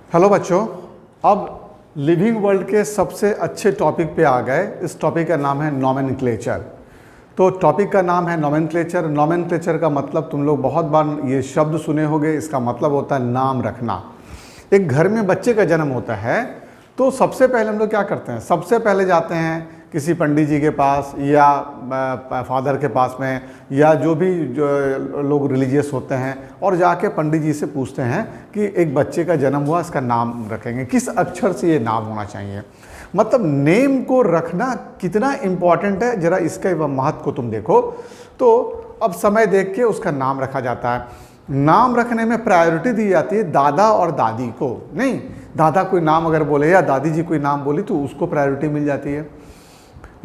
Hello बच्चों, अब living world के सबसे अच्छे टॉपिक पे आ गए। इस टॉपिक का नाम है नॉमेनक्लेचर। तो टॉपिक का नाम है नॉमेनक्लेचर। नॉमेनक्लेचर का मतलब तुम लोग बहुत बार ये शब्द सुने होंगे। इसका मतलब होता है नाम रखना। एक घर में बच्चे का जन्म होता है तो सबसे पहले हम लोग क्या करते हैं? सबसे पहले जाते हैं किसी पंडित जी के पास या फादर के पास में, या जो लोग रिलीजियस होते हैं, और जाके पंडित जी से पूछते हैं कि एक बच्चे का जन्म हुआ, इसका नाम रखेंगे, किस अक्षर से ये नाम होना चाहिए। मतलब नेम को रखना कितना इम्पॉर्टेंट है, ज़रा इसका महत्व को तुम देखो। तो अब समय देख के उसका नाम रखा जाता है। नाम रखने में प्रायोरिटी दी जाती है दादा और दादी को। नहीं, दादा कोई नाम अगर बोले या दादी जी कोई नाम बोली तो उसको प्रायोरिटी मिल जाती है।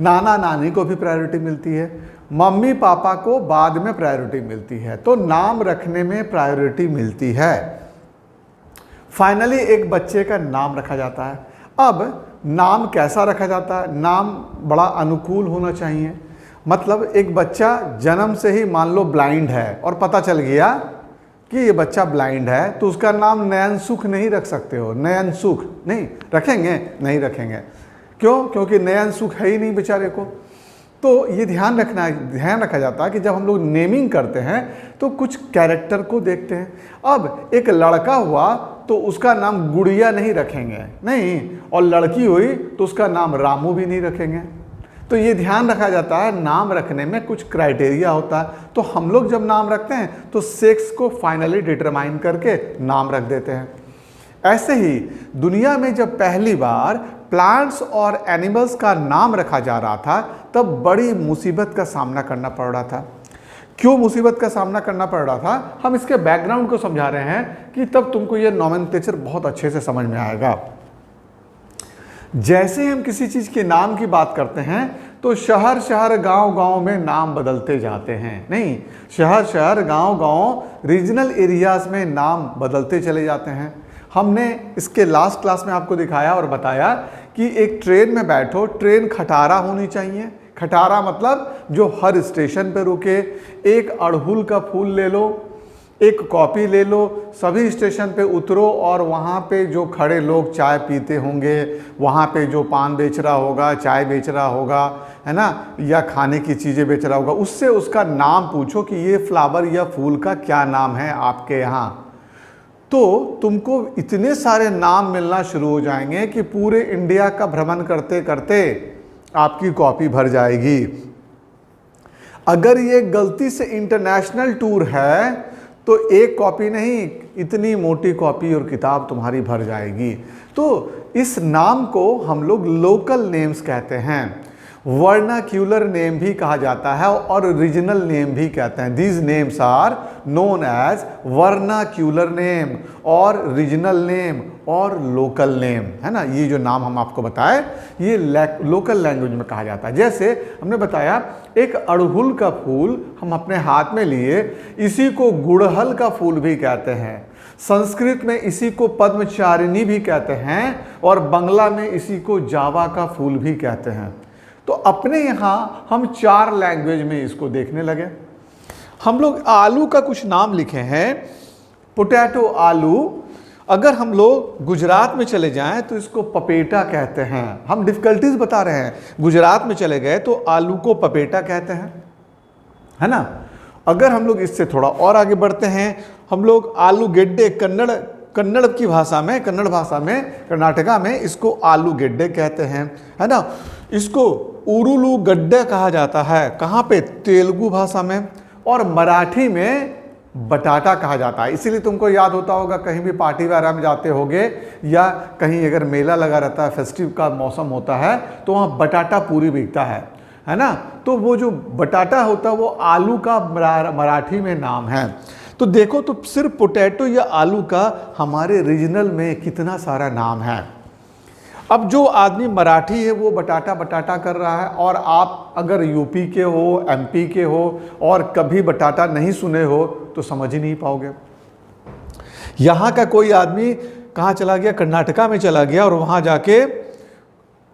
नाना नानी को भी प्रायोरिटी मिलती है। मम्मी पापा को बाद में प्रायोरिटी मिलती है। तो नाम रखने में प्रायोरिटी मिलती है। फाइनली एक बच्चे का नाम रखा जाता है। अब नाम कैसा रखा जाता है? नाम बड़ा अनुकूल होना चाहिए। मतलब एक बच्चा जन्म से ही मान लो ब्लाइंड है और पता चल गया कि ये बच्चा ब्लाइंड है, तो उसका नाम नयन सुख नहीं रख सकते हो। नयन सुख नहीं रखेंगे, नहीं रखेंगे। क्यों? क्योंकि नयन सुख है ही नहीं बेचारे को। तो ये ध्यान रखा जाता है कि जब हम लोग नेमिंग करते हैं तो कुछ कैरेक्टर को देखते हैं। अब एक लड़का हुआ तो उसका नाम गुड़िया नहीं रखेंगे, नहीं, और लड़की हुई तो उसका नाम रामू भी नहीं रखेंगे। तो ये ध्यान रखा जाता है, नाम रखने में कुछ क्राइटेरिया होता है। तो हम लोग जब नाम रखते हैं तो सेक्स को फाइनली डिटरमाइन करके नाम रख देते हैं। ऐसे ही दुनिया में जब पहली बार प्लांट्स और एनिमल्स का नाम रखा जा रहा था तब बड़ी मुसीबत का सामना करना पड़ रहा था। क्यों मुसीबत का सामना करना पड़ रहा था, हम इसके बैकग्राउंड को समझा रहे हैं कि तब तुमको ये नॉमेनक्लेचर बहुत अच्छे से समझ में आएगा। जैसे हम किसी चीज़ के नाम की बात करते हैं तो शहर शहर गांव गांव में नाम बदलते जाते हैं। नहीं, शहर शहर गांव गांव रीजनल एरियाज में नाम बदलते चले जाते हैं। हमने इसके लास्ट क्लास में आपको दिखाया और बताया कि एक ट्रेन में बैठो, ट्रेन खटारा होनी चाहिए। खटारा मतलब जो हर स्टेशन पे रुके। एक अड़हुल का फूल ले लो, एक कॉपी ले लो, सभी स्टेशन पे उतरो और वहाँ पे जो खड़े लोग चाय पीते होंगे, वहाँ पे जो पान बेच रहा होगा, चाय बेच रहा होगा, है ना, या खाने की चीज़ें बेच रहा होगा, उससे उसका नाम पूछो कि ये फ्लावर या फूल का क्या नाम है आपके यहाँ। तो तुमको इतने सारे नाम मिलना शुरू हो जाएंगे कि पूरे इंडिया का भ्रमण करते करते आपकी कॉपी भर जाएगी। अगर ये गलती से इंटरनेशनल टूर है तो एक कॉपी नहीं, इतनी मोटी कॉपी और किताब तुम्हारी भर जाएगी। तो इस नाम को हम लोग लोकल नेम्स कहते हैं। वर्नाक्यूलर नेम भी कहा जाता है और रीजनल नेम भी कहते हैं। These names are known as vernacular name और रीजनल नेम और लोकल नेम, है ना। ये जो नाम हम आपको बताए ये लोकल लैंग्वेज में कहा जाता है। जैसे हमने बताया एक अड़हुल का फूल हम अपने हाथ में लिए, इसी को गुड़हल का फूल भी कहते हैं। संस्कृत में इसी को पद्मचारिणी भी कहते हैं और बंगला में इसी को जावा का फूल भी कहते हैं। तो अपने यहाँ हम 4 लैंग्वेज में इसको देखने लगे। हम लोग आलू का कुछ नाम लिखे हैं, पोटैटो आलू। अगर हम लोग गुजरात में चले जाएं तो इसको पपेटा कहते हैं। हम डिफिकल्टीज बता रहे हैं। गुजरात में चले गए तो आलू को पपेटा कहते हैं, है ना। अगर हम लोग इससे थोड़ा और आगे बढ़ते हैं, हम लोग आलू गेड्डे, कन्नड़ की भाषा में, कन्नड़ भाषा में, कर्नाटका में इसको आलू गेड्डे कहते हैं, है ना। इसको उरुलू गड्ढे कहा जाता है। कहाँ पे? तेलुगु भाषा में। और मराठी में बटाटा कहा जाता है। इसीलिए तुमको याद होता होगा, कहीं भी पार्टी वगैरह में जाते होगे या कहीं अगर मेला लगा रहता है, फेस्टिव का मौसम होता है, तो वहाँ बटाटा पूरी बिकता है ना। तो वो जो बटाटा होता है वो आलू का मराठी में नाम है। तो देखो, तो सिर्फ पोटैटो या आलू का हमारे रीजनल में कितना सारा नाम है। अब जो आदमी मराठी है वो बटाटा बटाटा कर रहा है, और आप अगर यूपी के हो, एमपी के हो और कभी बटाटा नहीं सुने हो तो समझ ही नहीं पाओगे। यहाँ का कोई आदमी कहाँ चला गया? कर्नाटका में चला गया और वहाँ जाके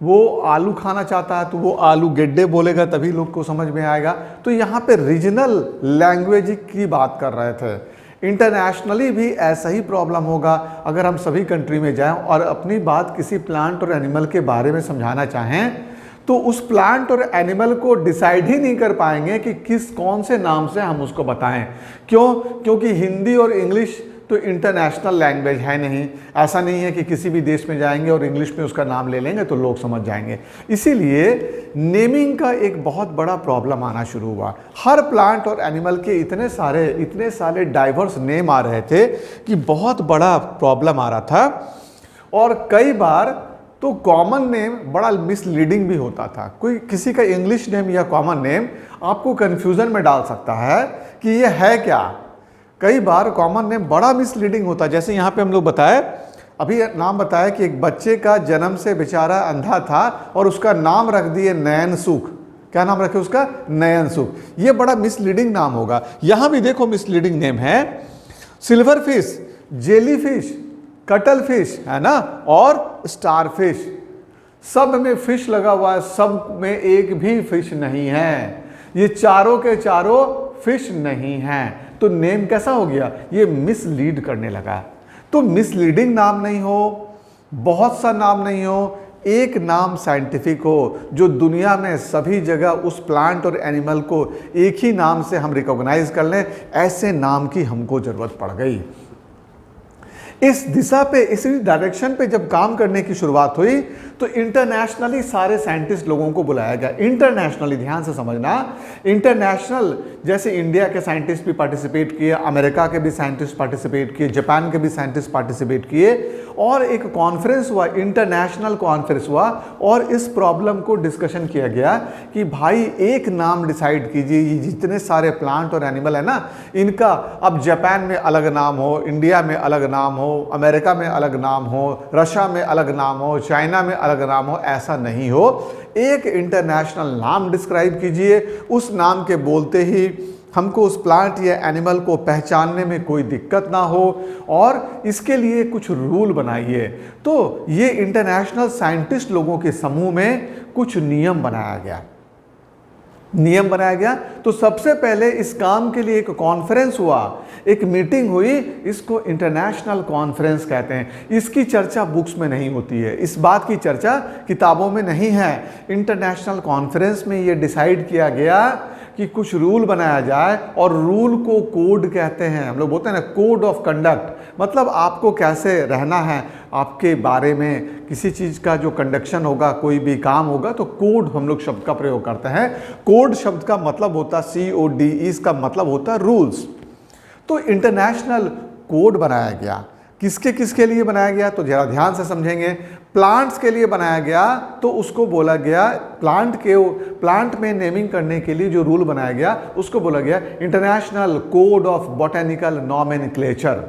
वो आलू खाना चाहता है तो वो आलू गेड्डे बोलेगा, तभी लोग को समझ में आएगा। तो यहाँ पे रीजनल लैंग्वेज की बात कर रहे थे। इंटरनेशनली भी ऐसा ही प्रॉब्लम होगा। अगर हम सभी कंट्री में जाएं और अपनी बात किसी प्लांट और एनिमल के बारे में समझाना चाहें तो उस प्लांट और एनिमल को डिसाइड ही नहीं कर पाएंगे कि कौन से नाम से हम उसको बताएं। क्यों? क्योंकि हिंदी और इंग्लिश तो इंटरनेशनल लैंग्वेज है नहीं। ऐसा नहीं है कि किसी भी देश में जाएंगे और इंग्लिश में उसका नाम ले लेंगे तो लोग समझ जाएंगे। इसीलिए नेमिंग का एक बहुत बड़ा प्रॉब्लम आना शुरू हुआ। हर प्लांट और एनिमल के इतने सारे डाइवर्स नेम आ रहे थे कि बहुत बड़ा प्रॉब्लम आ रहा था। और कई बार तो कॉमन नेम बड़ा मिसलीडिंग भी होता था। कोई किसी का इंग्लिश नेम या कॉमन नेम आपको कंफ्यूजन में डाल सकता है कि ये है क्या। कई बार कॉमन नेम बड़ा मिसलीडिंग होता है। जैसे यहाँ पे हम लोग अभी नाम बताया कि एक बच्चे का जन्म से बेचारा अंधा था और उसका नाम रख दिए नयन सुख। क्या नाम रखे उसका? नयन सुख। ये बड़ा मिसलीडिंग नाम होगा। यहाँ भी देखो मिसलीडिंग नेम है, silver fish, jelly fish, cuttle fish, है ना, और स्टार फिश। सब में फिश लगा हुआ है, सब में एक भी फिश नहीं है। ये चारों के चारों फिश नहीं हैं। तो नेम कैसा हो गया? ये मिसलीड करने लगा। तो मिसलीडिंग नाम नहीं हो, बहुत सा नाम नहीं हो, एक नाम साइंटिफिक हो जो दुनिया में सभी जगह उस प्लांट और एनिमल को एक ही नाम से हम रिकॉग्नाइज कर लें, ऐसे नाम की हमको जरूरत पड़ गई। इस दिशा पे, इसी डायरेक्शन पे जब काम करने की शुरुआत हुई तो इंटरनेशनली सारे साइंटिस्ट लोगों को बुलाया गया। इंटरनेशनली, ध्यान से समझना, इंटरनेशनल जैसे इंडिया के साइंटिस्ट भी पार्टिसिपेट किए, अमेरिका के भी साइंटिस्ट पार्टिसिपेट किए, जापान के भी साइंटिस्ट पार्टिसिपेट किए और एक कॉन्फ्रेंस हुआ, इंटरनेशनल कॉन्फ्रेंस हुआ और इस प्रॉब्लम को डिस्कशन किया गया कि भाई एक नाम डिसाइड कीजिए। ये जितने सारे प्लांट और एनिमल है ना, इनका अब जापान में अलग नाम हो, इंडिया में अलग नाम हो, अमेरिका में अलग नाम हो, रशिया में अलग नाम हो, चाइना में अलग नाम हो, ऐसा नहीं हो। एक इंटरनेशनल नाम डिस्क्राइब कीजिए। उस नाम के बोलते ही हमको उस प्लांट या एनिमल को पहचानने में कोई दिक्कत ना हो और इसके लिए कुछ रूल बनाइए। तो ये इंटरनेशनल साइंटिस्ट लोगों के समूह में कुछ नियम बनाया गया। तो सबसे पहले इस काम के लिए एक कॉन्फ्रेंस हुआ, एक मीटिंग हुई। इसको इंटरनेशनल कॉन्फ्रेंस कहते हैं। इसकी चर्चा बुक्स में नहीं होती है, इस बात की चर्चा किताबों में नहीं है। इंटरनेशनल कॉन्फ्रेंस में ये डिसाइड किया गया कि कुछ रूल बनाया जाए और रूल को कोड कहते हैं। हम लोग बोलते हैं ना, कोड ऑफ कंडक्ट, मतलब आपको कैसे रहना है, आपके बारे में किसी चीज़ का जो कंडक्शन होगा, कोई भी काम होगा तो कोड हम लोग शब्द का प्रयोग करते हैं। कोड शब्द का मतलब होता COD, इसका मतलब होता रूल्स। तो इंटरनेशनल कोड बनाया गया। किसके लिए बनाया गया तो जरा ध्यान से समझेंगे। प्लांट्स के लिए बनाया गया तो उसको बोला गया, प्लांट में नेमिंग करने के लिए जो रूल बनाया गया उसको बोला गया international code of botanical nomenclature.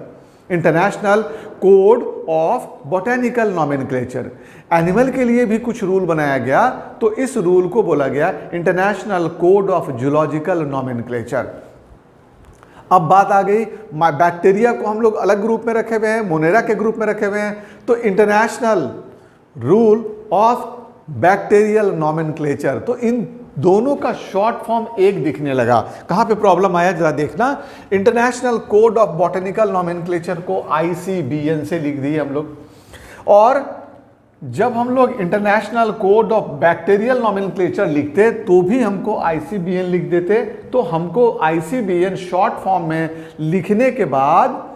International code of botanical nomenclature. Animal के लिए भी कुछ रूल बनाया गया तो इस रूल को बोला गया international code of zoological nomenclature. अब बात आ गई, बैक्टीरिया को हम लोग अलग ग्रुप में रखे हुए हैं, मोनेरा के ग्रुप में रखे हुए हैं। तो international rule of bacterial nomenclature. तो इन दोनों का शॉर्ट फॉर्म एक दिखने लगा। कहाँ पे प्रॉब्लम आया जरा देखना। International code of botanical nomenclature को ICBN से लिख दिए हम लोग, और जब हम लोग international code of bacterial nomenclature लिखते तो भी हमको ICBN लिख देते। तो हमको ICBN शॉर्ट फॉर्म में लिखने के बाद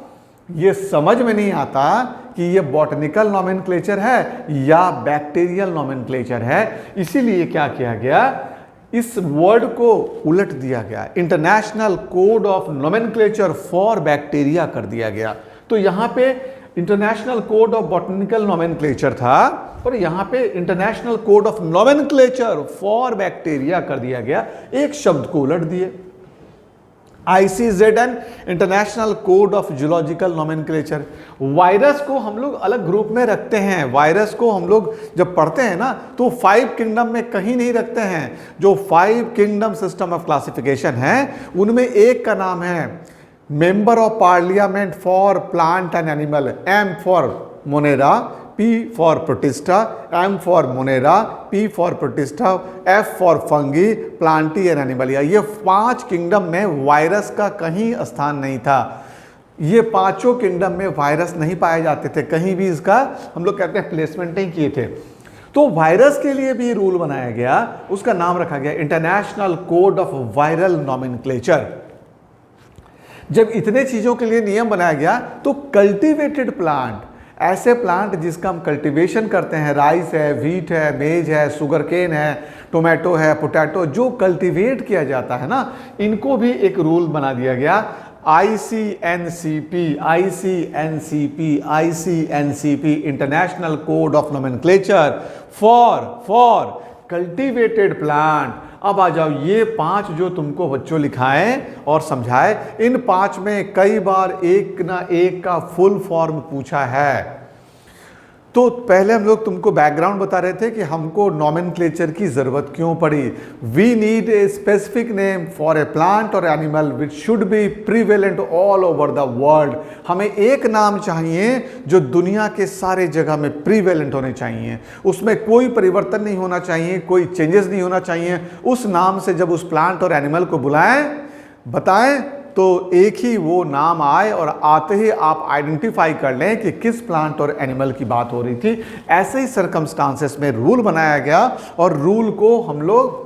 ये समझ में नहीं आता कि ये बॉटनिकल नॉमेनक्लेचर है या बैक्टीरियल नॉमेनक्लेचर है। इसीलिए क्या किया गया, इस वर्ड को उलट दिया गया, international code of nomenclature for bacteria कर दिया गया। तो यहाँ पे international code of botanical nomenclature था और यहाँ पे international code of nomenclature for bacteria कर दिया गया। एक शब्द को उलट दिए। ICZN international code of zoological nomenclature. Virus को हम लोग अलग ग्रुप में रखते हैं। वायरस को हम लोग जब पढ़ते हैं ना तो 5 किंगडम में कहीं नहीं रखते हैं। जो 5 किंगडम सिस्टम ऑफ क्लासिफिकेशन है उनमें एक का नाम है member of parliament for plant and animal. M for Monera, P for protista, M for Monera, P for protista, F for fungi, Plantae and Animalia. ये 5 किंगडम में वायरस का कहीं स्थान नहीं था। ये पांचों किंगडम में वायरस नहीं पाए जाते थे, कहीं भी इसका हम लोग कहते हैं प्लेसमेंट नहीं किए थे। तो वायरस के लिए भी रूल बनाया गया, उसका नाम रखा गया international code of viral nomenclature. जब इतने चीजों के लिए नियम बनाया गया तो कल्टीवेटेड प्लांट, ऐसे प्लांट जिसका हम कल्टीवेशन करते हैं, राइस है, व्हीट है, मेज है, शुगर केन है, टोमेटो है, पोटैटो, जो कल्टीवेट किया जाता है ना, इनको भी एक रूल बना दिया गया, ICNCP international code of nomenclature for cultivated plant. अब आ जाओ, ये 5 जो तुमको बच्चों लिखाएं और समझाए, इन 5 में कई बार एक ना एक का फुल फॉर्म पूछा है। तो पहले हम लोग तुमको बैकग्राउंड बता रहे थे कि हमको नॉमेनक्लेचर की जरूरत क्यों पड़ी। We need a specific name for a plant और animal which should be prevalent all over the world. हमें एक नाम चाहिए जो दुनिया के सारे जगह में प्रीवेलेंट होने चाहिए, उसमें कोई परिवर्तन नहीं होना चाहिए, कोई चेंजेस नहीं होना चाहिए। उस नाम से जब उस प्लांट और एनिमल को बुलाएं, बताएं, तो एक ही वो नाम आए और आते ही आप आइडेंटिफाई कर लें कि किस प्लांट और एनिमल की बात हो रही थी। ऐसे ही सर्कमस्टांसेस में रूल बनाया गया और रूल को हम लोग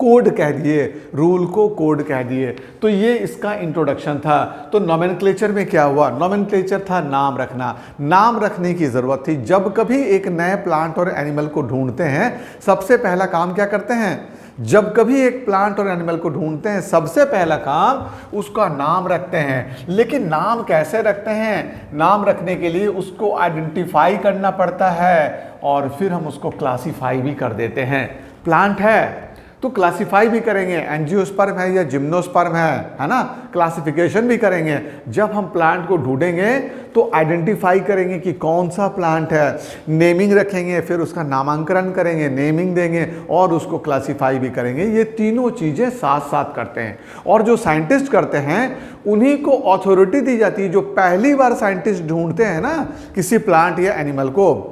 कोड कह दिए, रूल को कोड कह दिए। तो ये इसका इंट्रोडक्शन था। तो नॉमेनक्लेचर में क्या हुआ? नॉमेनक्लेचर था नाम रखना। नाम रखने की जरूरत थी। जब कभी एक नए प्लांट और एनिमल को ढूंढते हैं, सबसे पहला काम क्या करते हैं? जब कभी एक प्लांट और एनिमल को ढूंढते हैं, सबसे पहला काम उसका नाम रखते हैं। लेकिन नाम कैसे रखते हैं? नाम रखने के लिए उसको आइडेंटिफाई करना पड़ता है और फिर हम उसको क्लासिफाई भी कर देते हैं। प्लांट है तो क्लासिफाई भी करेंगे, एंजियोस्पर्म है या जिम्नोस्पर्म है ना, क्लासिफिकेशन भी करेंगे। जब हम प्लांट को ढूंढेंगे तो आइडेंटिफाई करेंगे कि कौन सा प्लांट है, नेमिंग रखेंगे, फिर उसका नामांकन करेंगे, नेमिंग देंगे और उसको क्लासिफाई भी करेंगे। ये तीनों चीज़ें साथ साथ करते हैं और जो साइंटिस्ट करते हैं उन्हीं को अथॉरिटी दी जाती है। जो पहली बार साइंटिस्ट ढूंढते हैं ना किसी प्लांट या एनिमल को,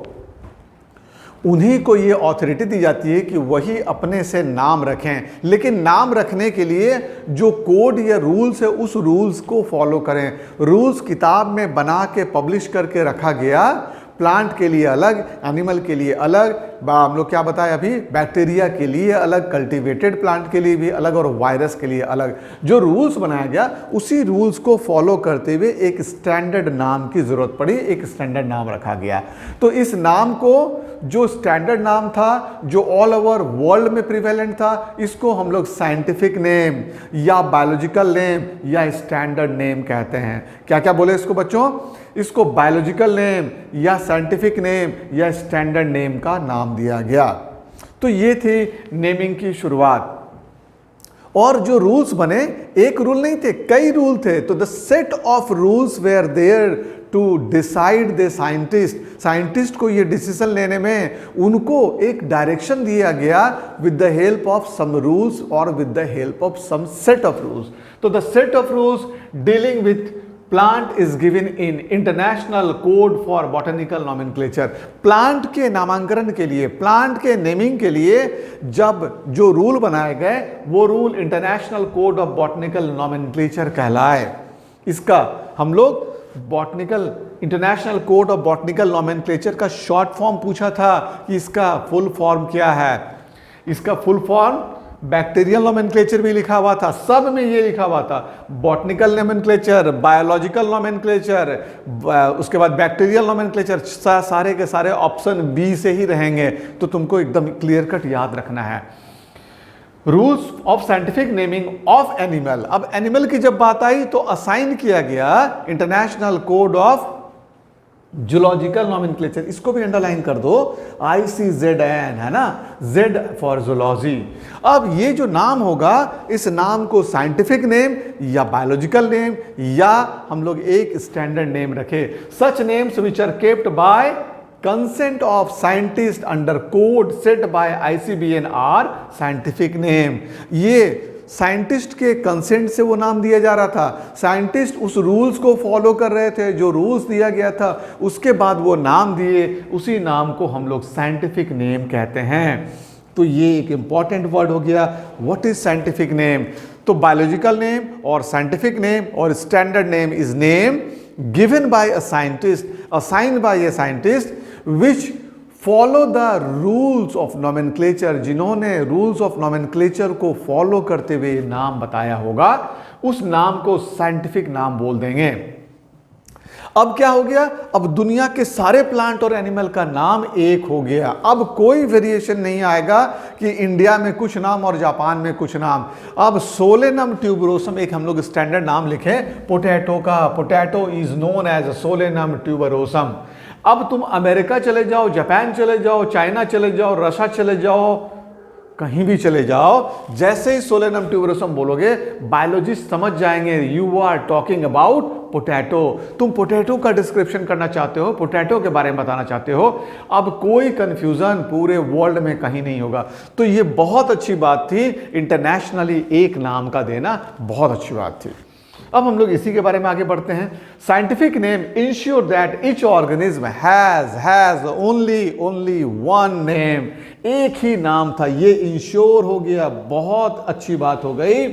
उन्हीं को ये अथॉरिटी दी जाती है कि वही अपने से नाम रखें। लेकिन नाम रखने के लिए जो कोड या रूल्स है, उस रूल्स को फॉलो करें। रूल्स किताब में बना के पब्लिश करके रखा गया, प्लांट के लिए अलग, एनिमल के लिए अलग, हम लोग क्या बताए अभी, बैक्टीरिया के लिए अलग, कल्टीवेटेड प्लांट के लिए भी अलग और वायरस के लिए अलग। जो रूल्स बनाया गया उसी रूल्स को फॉलो करते हुए एक स्टैंडर्ड नाम की जरूरत पड़ी, एक स्टैंडर्ड नाम रखा गया। तो इस नाम को, जो स्टैंडर्ड नाम था, जो ऑल ओवर वर्ल्ड में प्रिवेलेंट था, इसको हम लोग साइंटिफिक नेम या बायोलॉजिकल नेम या स्टैंडर्ड नेम कहते हैं। क्या क्या बोले इसको बच्चों? इसको बायोलॉजिकल नेम या साइंटिफिक नेम या स्टैंडर्ड नेम का नाम दिया गया। तो ये थी नेमिंग की शुरुआत। और जो रूल्स बने, एक रूल नहीं थे, कई रूल थे। तो the set of rules were there to decide the scientist को ये डिसीजन लेने में उनको एक डायरेक्शन दिया गया with the help of some rules और with the help of some set of rules. तो the set of rules dealing with plant is given in international code for botanical nomenclature. Plant के नामांकन के लिए, plant के naming के लिए जब जो रूल बनाए गए, वो rule international code of botanical nomenclature कहलाए। इसका हम लोग botanical international code of botanical nomenclature का शॉर्ट फॉर्म पूछा था कि इसका फुल फॉर्म क्या है। इसका फुल फॉर्म बैक्टीरियल नोमेनक्लेचर भी लिखा हुआ था, सब में ये लिखा हुआ था, बॉटनिकल नोमेनक्लेचर, बायोलॉजिकल नोमेनक्लेचर, उसके बाद बैक्टीरियल नोमेनक्लेचर, सारे के सारे ऑप्शन बी से ही रहेंगे। तो तुमको एकदम क्लियर कट याद रखना है। Rules of scientific naming of animal. अब एनिमल की जब बात आई तो असाइन किया गया international code of zoological nomenclature. इसको भी अंडरलाइन कर दो, ICZN है ना, Z फॉर जूलॉजी। अब ये जो नाम होगा, इस नाम को साइंटिफिक नेम या बायोलॉजिकल नेम या हम लोग एक स्टैंडर्ड नेम रखे। Such names which are kept by consent of scientist under code set by ICBN are scientific name. ये साइंटिस्ट के कंसेंट से वो नाम दिया जा रहा था। साइंटिस्ट उस रूल्स को फॉलो कर रहे थे, जो रूल्स दिया गया था, उसके बाद वो नाम दिए, उसी नाम को हम लोग साइंटिफिक नेम कहते हैं। तो ये एक इंपॉर्टेंट वर्ड हो गया। What is scientific name? तो बायोलॉजिकल नेम और साइंटिफिक नेम और standard name is name given by a scientist, assigned by a scientist which follow the rules of nomenclature, जिन्होंने रूल्स ऑफ नॉमेनक्लेचर को follow करते हुए नाम बताया होगा, उस नाम को साइंटिफिक नाम बोल देंगे। अब क्या हो गया? अब दुनिया के सारे प्लांट और एनिमल का नाम एक हो गया। अब कोई वेरिएशन नहीं आएगा कि इंडिया में कुछ नाम और जापान में कुछ नाम। अब सोलेनम ट्यूबरोसम एक हम लोग स्टैंडर्ड नाम लिखे पोटैटो का, potato is known as Solanum tuberosum. अब तुम अमेरिका चले जाओ, जापान चले जाओ, चाइना चले जाओ, रशिया चले जाओ, कहीं भी चले जाओ, जैसे ही सोलेनम ट्यूबरोसम बोलोगे बायोलॉजिस्ट समझ जाएंगे you are talking about potato. तुम पोटैटो का डिस्क्रिप्शन करना चाहते हो, पोटैटो के बारे में बताना चाहते हो। अब कोई कंफ्यूजन पूरे वर्ल्ड में कहीं नहीं होगा। तो ये बहुत अच्छी बात थी, इंटरनेशनली एक नाम का देना बहुत अच्छी बात थी। अब हम लोग इसी के बारे में आगे बढ़ते हैं। Scientific name ensure that each organism has only one name. एक ही नाम था, ये इंश्योर हो गया, बहुत अच्छी बात हो गई।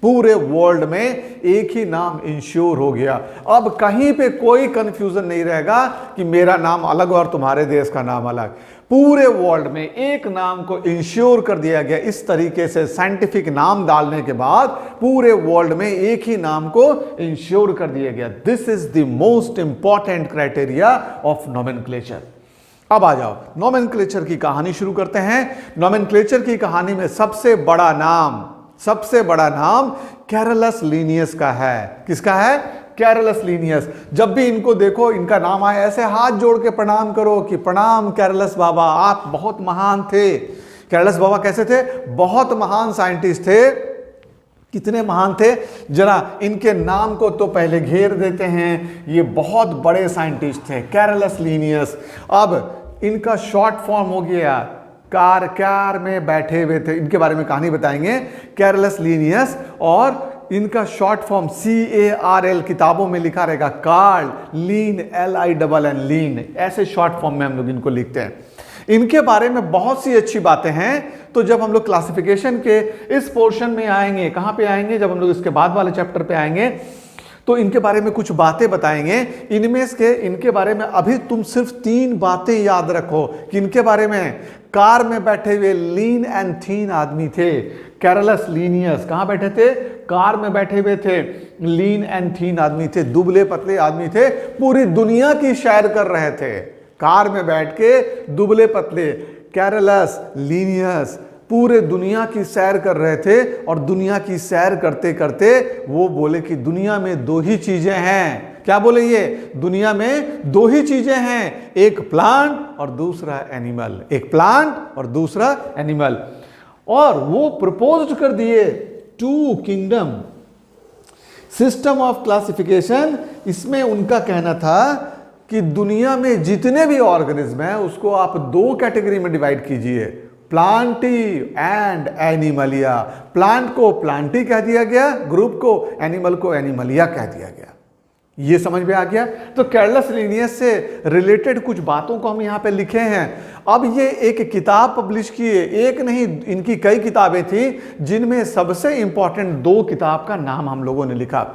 पूरे वर्ल्ड में एक ही नाम इंश्योर हो गया। अब कहीं पे कोई कंफ्यूजन नहीं रहेगा कि मेरा नाम अलग और तुम्हारे देश का नाम अलग। पूरे वर्ल्ड में एक नाम को इंश्योर कर दिया गया। इस तरीके से साइंटिफिक नाम डालने के बाद पूरे वर्ल्ड में एक ही नाम को इंश्योर कर दिया गया। This is the most important criteria of nomenclature. अब आ जाओ, नोमेनक्लेचर की कहानी शुरू करते हैं। नोमेनक्लेचर की कहानी में सबसे बड़ा नाम कैरलस लीनियस का है। किसका है? Carlos Linnaeus. जब भी इनको देखो, इनका नाम आए, ऐसे हाथ जोड़ के प्रणाम करो कि प्रणाम कैरलस बाबा, आप बहुत महान थे। कैरलस बाबा कैसे थे? बहुत महान साइंटिस्ट थे। कितने महान थे? जरा इनके नाम को तो पहले घेर देते हैं। ये बहुत बड़े साइंटिस्ट थे, कैरलस लीनियस। अब इनका शॉर्ट फॉर्म हो गया कार में बैठे हुए थे। इनके बारे में कहानी बताएंगे, कैरलस लीनियस, और इनका शॉर्ट फॉर्म CARL किताबों में लिखा रहेगा, कार्ल लीन, LINN लीन, ऐसे शॉर्ट फॉर्म में हम लोग इनको लिखते हैं। इनके बारे में बहुत सी अच्छी बातें हैं। तो जब हम लोग क्लासिफिकेशन के इस पोर्शन में आएंगे, कहां पे आएंगे? जब हम लोग इसके बाद वाले चैप्टर पे आएंगे तो इनके बारे में कुछ बातें बताएंगे। इनके बारे में अभी तुम सिर्फ 3 बातें याद रखो कि इनके बारे में कार में बैठे हुए लीन एंड थीन आदमी थे। कैरलस लीनियस कहां बैठे थे? कार में बैठे हुए थे। लीन एंड थीन आदमी थे, दुबले पतले आदमी थे, पूरी दुनिया की सैर कर रहे थे। कार में बैठ के दुबले पतले कैरलस लीनियस पूरे दुनिया की सैर कर रहे थे। और दुनिया की सैर करते करते वो बोले कि दुनिया में 2 ही चीजें हैं। क्या बोले ये? दुनिया में 2 ही चीजें हैं, एक प्लांट और दूसरा एनिमल। एक प्लांट और दूसरा एनिमल। और वो प्रपोज कर दिए 2 किंगडम सिस्टम ऑफ क्लासिफिकेशन। इसमें उनका कहना था कि दुनिया में जितने भी ऑर्गेनिज्म हैं उसको आप 2 कैटेगरी में डिवाइड कीजिए, प्लांटी एंड एनिमलिया। प्लांट को प्लांटी कह दिया गया, ग्रुप को, एनिमल को एनिमलिया कह दिया गया। ये समझ में आ गया? तो कैरलस लीनियस से रिलेटेड कुछ बातों को हम यहाँ पे लिखे हैं। अब ये एक किताब पब्लिश किए, एक नहीं इनकी कई किताबें थी, जिनमें सबसे इंपॉर्टेंट 2 किताब का नाम हम लोगों ने लिखा।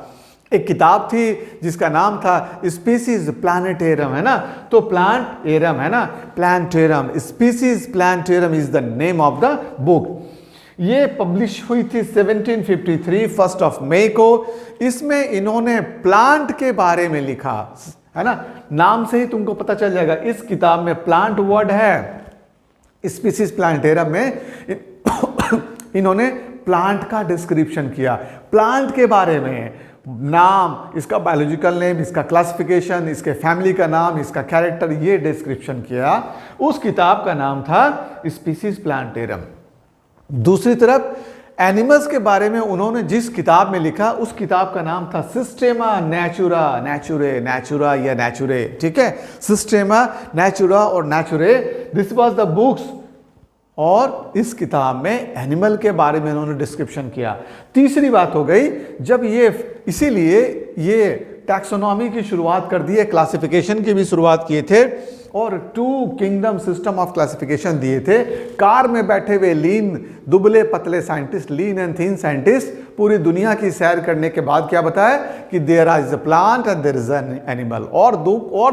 एक किताब थी जिसका नाम था स्पीसीज प्लानेटेरम, है ना? तो प्लांट एरम, है ना? Plantarum, species plantarum is the name of the book. ये पब्लिश हुई थी 1753 1 मई को। इसमें इन्होंने प्लांट के बारे में लिखा, है ना? नाम से ही तुमको पता चल जाएगा, इस किताब में प्लांट वर्ड है। स्पीसीज प्लांटेरम में इन्होंने प्लांट का डिस्क्रिप्शन किया, प्लांट के बारे में, नाम, इसका बायोलॉजिकल नेम, इसका क्लासिफिकेशन, इसके फैमिली का नाम, इसका कैरेक्टर, ये डिस्क्रिप्शन किया। उस किताब का नाम था स्पीसीज प्लांटेरम। दूसरी तरफ एनिमल्स के बारे में उन्होंने जिस किताब में लिखा, उस किताब का नाम था सिस्टेमा नेचुरा, नेचुरा या नेचुरे, ठीक है? सिस्टेमा नेचुरा और नेचुरे, दिस वाज द बुक्स। और इस किताब में एनिमल के बारे में उन्होंने डिस्क्रिप्शन किया। तीसरी बात हो गई, जब ये, इसीलिए ये टैक्सोनॉमी की शुरुआत कर दी है, क्लासिफिकेशन की भी शुरुआत किए थे। और 2 किंगडम सिस्टम ऑफ क्लासिफिकेशन दिए थे। कार में बैठे हुए लीन दुबले पतले scientist, lean and thin scientist पूरी दुनिया की सैर करने के बाद क्या बताया कि there is a plant and there is an animal, और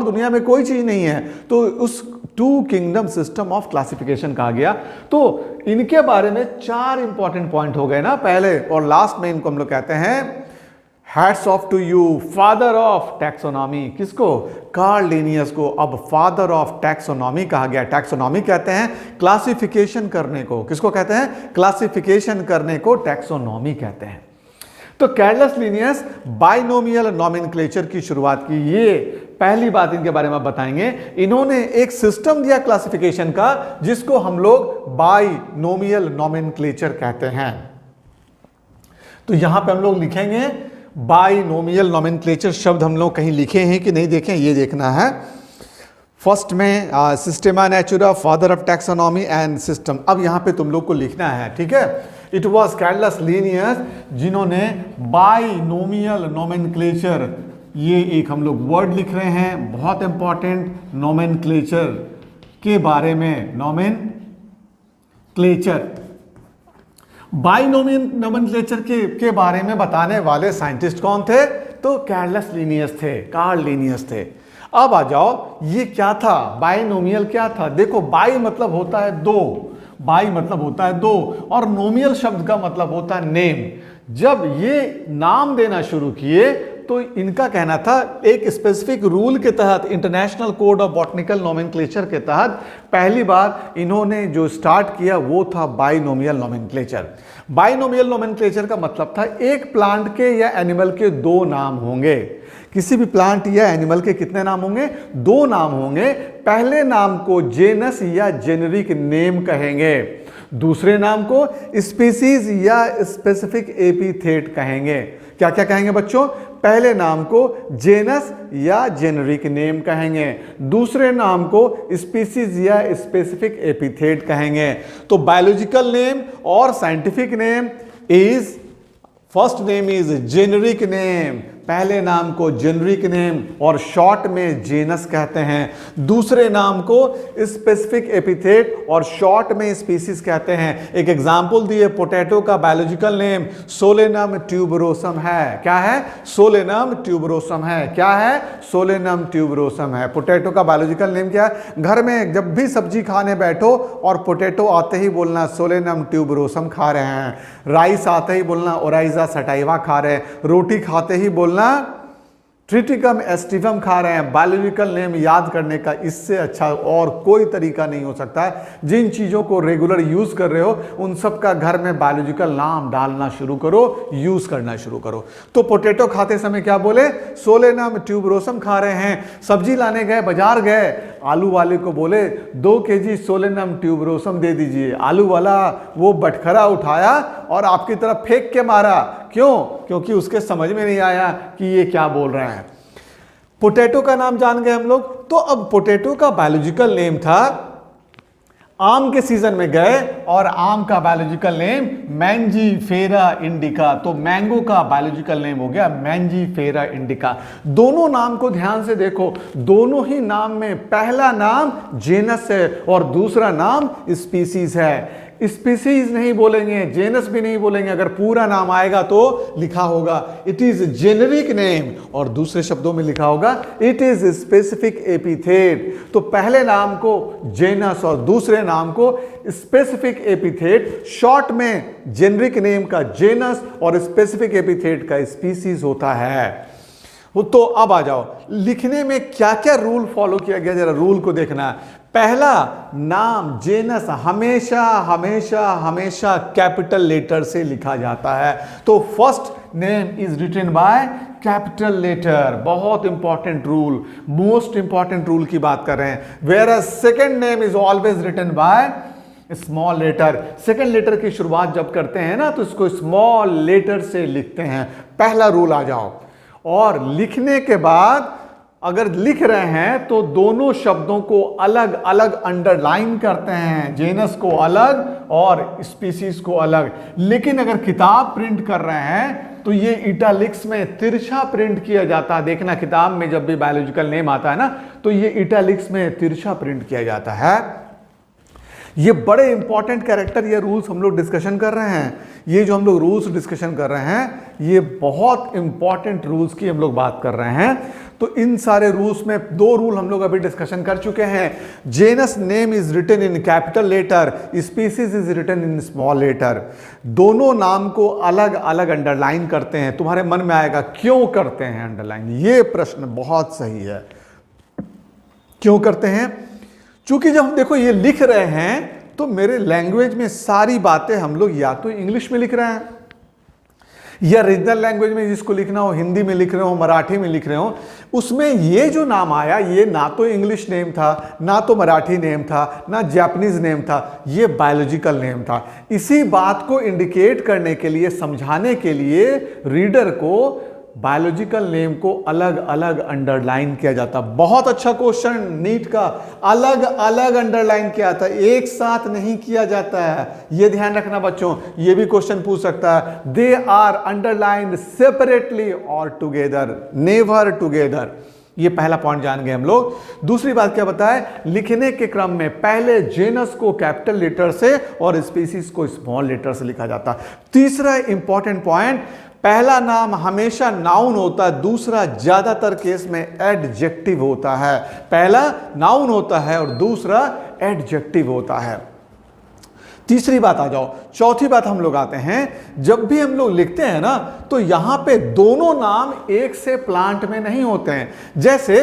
दुनिया में कोई चीज नहीं है, तो उस 2 किंगडम सिस्टम ऑफ क्लासिफिकेशन कहा गया। तो इनके बारे में 4 इंपॉर्टेंट पॉइंट हो गए ना पहले, और लास्ट में इनको हम लोग कहते हैं hats off to you, father of taxonomy. किसको? कार्ल लिनियस को अब फादर ऑफ टैक्सोनॉमी कहा गया। टैक्सोनॉमी कहते हैं क्लासिफिकेशन करने को। किसको कहते हैं? क्लासिफिकेशन करने को टैक्सोनॉमी कहते हैं। तो कार्लस लिनियस बाइनोमियल नॉमेनक्लेचर की शुरुआत की, ये पहली बात इनके बारे में बताएंगे। इन्होंने एक सिस्टम दिया क्लासिफिकेशन का जिसको हम लोग बाइनोमियल नॉमेनक्लेचर कहते हैं। तो यहां पे हम लोग लिखेंगे बाइनोमियल नॉमेनक्लेचर शब्द हम लोग कहीं लिखे हैं कि नहीं देखें, ये देखना है। फर्स्ट में Systema Naturae, father of taxonomy and system. अब यहां पे तुम लोग को लिखना है, ठीक है। इट वाज कार्लस लिनियस जिन्होंने बाइनोमियल नॉमेनक्लेचर, ये एक हम लोग वर्ड लिख रहे हैं बहुत इंपॉर्टेंट, नॉमेनक्लेचर के बारे में। नॉमेनक्लेचर, बाइनोमियल नॉमेनक्लेचर के बारे में बताने वाले साइंटिस्ट कौन थे? तो कार्लस लिनियस थे, कार्ल लिनियस थे। अब आ जाओ, ये क्या था? बाइनोमियल क्या था? देखो, बाई मतलब होता है दो, बाई मतलब होता है दो, और नोमियल शब्द का मतलब होता है नेम। जब ये नाम देना शुरू किए तो इनका कहना था एक स्पेसिफिक रूल के तहत, international code of botanical nomenclature के तहत पहली बार इन्होंने जो स्टार्ट किया वो था बाइनोमियल नॉमेनक्लेचर। बाइनोमियल नॉमेनक्लेचर का मतलब था एक प्लांट के या एनिमल के 2 नाम होंगे। किसी भी प्लांट या एनिमल के कितने नाम होंगे? 2 नाम होंगे। पहले नाम को जेनस या जेनरिक नेम कहेंगे, दूसरे नाम को स्पीसीज या स्पेसिफिक एपिथेट कहेंगे। क्या क्या कहेंगे बच्चों? पहले नाम को जेनस या जेनरिक नेम कहेंगे, दूसरे नाम को स्पीसीज या स्पेसिफिक एपिथेट कहेंगे। तो बायोलॉजिकल नेम और scientific name is, first name is generic name, पहले नाम को जेनरिक नेम और शॉर्ट में जेनस कहते हैं, दूसरे नाम को स्पेसिफिक एपिथेट और शॉर्ट में स्पीसीज कहते हैं। एक एग्जांपल दिए, पोटैटो का बायोलॉजिकल नेम सोलेनम ट्यूबरोसम है। क्या है? सोलेनम ट्यूबरोसम है। क्या है? सोलेनम ट्यूबरोसम है। पोटैटो का बायोलॉजिकल नेम क्या है? घर में जब भी सब्जी खाने बैठो और पोटैटो आते ही बोलना सोलेनम ट्यूबरोसम खा रहे हैं, राइस आते ही बोलना ओराइजा सटाइवा खा रहे हैं, रोटी खाते ही बोलना ट्रिटिकम एस्टिवम खा रहे हैं। बायोलॉजिकल नेम याद करने का इससे अच्छा और कोई तरीका नहीं हो सकता है। जिन चीज़ों को रेगुलर यूज़ कर रहे हो उन सब का घर में बायोलॉजिकल नाम डालना शुरू करो, यूज़ करना शुरू करो। तो पोटैटो खाते समय क्या बोले? सोलेनम ट्यूबरोसम खा रहे हैं। सब्जी लाने गए, बाजार गए, आलू वाले को बोले 2 केजी सोलेनम ट्यूबरोसम दे दीजिए। आलू वाला वो बटखरा उठाया और आपकी तरफ फेंक के मारा। क्यों? क्योंकि उसके समझ में नहीं आया कि ये क्या बोल रहे हैं। पोटैटो का नाम जान गए हम लोग। तो अब पोटैटो का बायोलॉजिकल नेम था, आम के सीजन में गए और आम का बायोलॉजिकल नेम मैंजीफेरा इंडिका, तो मैंगो का बायोलॉजिकल नेम हो गया मैंजीफेरा इंडिका। दोनों नाम को ध्यान से देखो, दोनों ही नाम में पहला नाम जेनस है और दूसरा नाम स्पीसीज है। स्पीसीज नहीं बोलेंगे, जेनस भी नहीं बोलेंगे, अगर पूरा नाम आएगा तो लिखा होगा इट इज जेनेरिक नेम और दूसरे शब्दों में लिखा होगा इट इज स्पेसिफिक एपिथेट। तो पहले नाम को जेनस और दूसरे नाम को स्पेसिफिक एपिथेट, शॉर्ट में जेनेरिक नेम का जेनस और स्पेसिफिक एपिथेट का स्पीसीज होता है। तो अब आ जाओ, लिखने में क्या क्या रूल फॉलो किया गया, जरा रूल को देखना है। पहला, नाम जेनस हमेशा हमेशा हमेशा कैपिटल लेटर से लिखा जाता है। तो first name is written by capital letter, बहुत important rule, most important rule की बात कर रहे हैं। Where second name is always written by small letter. Second letter की शुरुआत जब करते हैं ना तो इसको स्मॉल लेटर से लिखते हैं। पहला रूल आ जाओ। और लिखने के बाद अगर लिख रहे हैं तो दोनों शब्दों को अलग अलग अंडरलाइन करते हैं, जेनस को अलग और स्पीसीज को अलग। लेकिन अगर किताब प्रिंट कर रहे हैं तो ये इटैलिक्स में तिरछा प्रिंट किया जाता है। देखना किताब में जब भी बायोलॉजिकल नेम आता है ना तो ये इटैलिक्स में तिरछा प्रिंट किया जाता है। ये बड़े इंपॉर्टेंट कैरेक्टर, ये रूल्स हम लोग डिस्कशन कर रहे हैं। ये जो हम लोग रूल्स डिस्कशन कर रहे हैं ये बहुत इंपॉर्टेंट रूल्स की हम लोग बात कर रहे हैं। तो इन सारे रूल्स में 2 रूल हम लोग अभी डिस्कशन कर चुके हैं। Genus name is written in capital letter, species is written in small letter. दोनों नाम को अलग अलग अंडरलाइन करते हैं। तुम्हारे मन में आएगा क्यों करते हैं अंडरलाइन? ये प्रश्न बहुत सही है। क्यों करते हैं? क्योंकि जब हम देखो ये लिख रहे हैं तो मेरे लैंग्वेज में सारी बातें हम लोग या तो इंग्लिश में लिख रहे हैं या रीजनल लैंग्वेज में जिसको लिखना हो, हिंदी में लिख रहे हो, मराठी में लिख रहे हो, उसमें ये जो नाम आया ये ना तो इंग्लिश नेम था, ना तो मराठी नेम था, ना जापानीज नेम था, ये बायोलॉजिकल नेम था। इसी बात को इंडिकेट करने के लिए, समझाने के लिए रीडर को बायोलॉजिकल नेम को अलग अलग अंडरलाइन किया जाता। बहुत अच्छा क्वेश्चन नीट का, अलग अलग अंडरलाइन किया था, एक साथ नहीं किया जाता है। यह ध्यान रखना बच्चों, यह भी क्वेश्चन पूछ सकता है। दे आर अंडरलाइंड सेपरेटली और टुगेदर, नेवर टुगेदर। ये पहला पॉइंट जान गए हम लोग। दूसरी बात क्या बताए? लिखने के क्रम में पहले जेनस को कैपिटल लेटर से और स्पीसीज को स्मॉल लेटर से लिखा जाता। तीसरा इंपॉर्टेंट पॉइंट, पहला नाम हमेशा नाउन होता है, दूसरा ज्यादातर केस में एडजेक्टिव होता है। पहला नाउन होता है और दूसरा एडजेक्टिव होता है। तीसरी बात आ जाओ। चौथी बात हम लोग आते हैं, जब भी हम लोग लिखते हैं ना तो यहां पे दोनों नाम एक से प्लांट में नहीं होते हैं। जैसे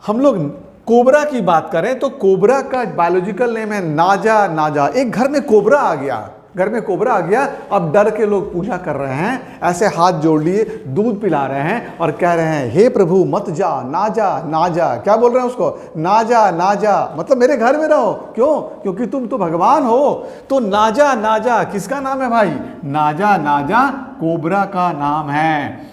हम लोग कोबरा की बात करें तो कोबरा का बायोलॉजिकल नेम है नाजा। नाजा, एक घर में कोबरा आ गया, घर में कोबरा आ गया। अब डर के लोग पूजा कर रहे हैं, ऐसे हाथ जोड़ लिए, दूध पिला रहे हैं और कह रहे हैं हे प्रभु मत जा, ना जा ना जा। क्या बोल रहे हैं उसको? ना जा ना जा, मतलब मेरे घर में रहो। क्यों? क्योंकि तुम तो भगवान हो। तो नाजा नाजा किसका नाम है भाई? नाजा नाजा कोबरा का नाम है।